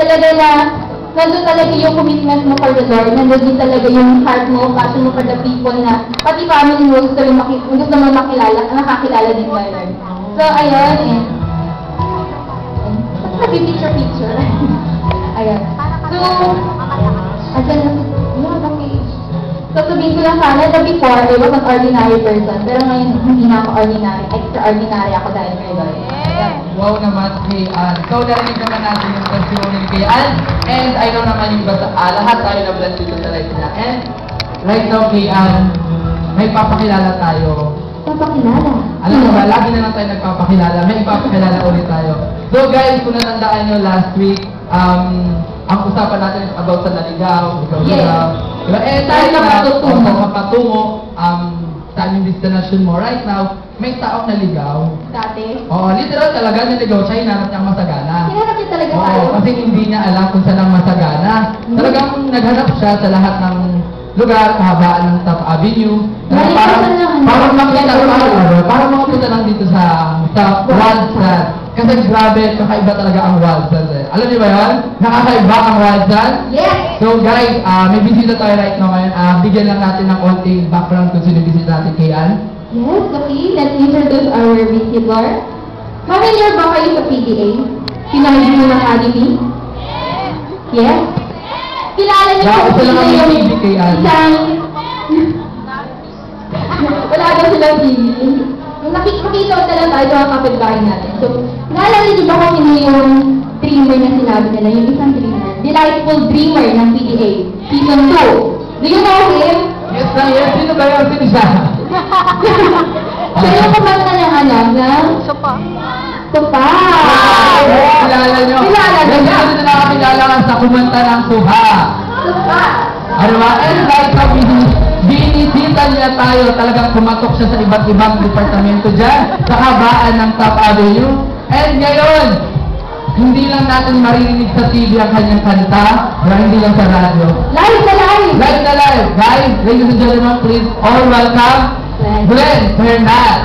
talaga na nandun talaga yung commitment mo for the Lord, nandun din talaga yung heart mo, passion mo for the people na pati family mo gusto mo makilala, nakakilala din kay Lord. So, ayun, and picture. Ayun. So, ayan na, so, sabihin ko lang sana na before, I was an ordinary person, pero ngayon hindi na ako ordinary, extraordinary ako dahil kay Lord. Wow naman, kay Ann. So, narinig naman natin yung testimony ni kay Ann. And I know naman yung lahat tayo na blessed dito sa life niya. And right now, kay Ann, may papakilala tayo. Papakilala? Alam mo ba, lagi na lang tayo nagpapakilala. May papakilala ulit tayo. So guys, kung natandaan nyo last week, ang usapan natin is about sa naligaw, ikaw ligaw. Diba? Eh, tayo na patungo, saan yung destination mo right now, may taong naligaw. Dati? Oo, literal talaga naligaw siya, hinanap niyang masagana. Hinanap niya talaga tayo? Oo, kasi hindi niya alam kung saan ang masagana. Talagang naghanap siya sa lahat ng lugar, kahabaan ng Top Avenue. Parang makapunta lang dito sa Wildstand. Kasi grabe, kakaiba talaga ang Wildstand. Alam niyo ba yan? Nakakaiba ang Wildstand? Yes! So guys, may bisita tayo right now ngayon. Bigyan lang natin ng konting background kung sino bisita natin kay Ann. Yes, okay. Let's introduce our visitor. Familiar ba kayo sa PDA? Pinahidin ng Academy? Yes? Kilala niyo po sila yung isang... Wala ba silang TV? Nakikita ko talaga tayo sa kapitbahay natin. So, naalala niyo ba kung sino yung dreamer na sinabi nila? Yung isang dreamer. Delightful dreamer ng PDA. Season 2. Do you know him? Yes na, yes. Sino ba yung siya? Siya yung kumanta ng alam ng... Sopa. Sopa! Kilala nyo? Kilala nyo? Kasi na nakakilala ka sa kumanta ng Sopa. Sopa! Ano ba? And like how binisita niya tayo, talagang pumatok siya sa iba't ibang departamento dyan, sa kabaan ng Top Avenue. And ngayon, hindi lang natin maririnig sa TV ang kanyang kanta, hindi lang sa radyo. Live na live! Live na live! Guys, ladies and gentlemen, please all welcome Glenn Bernat!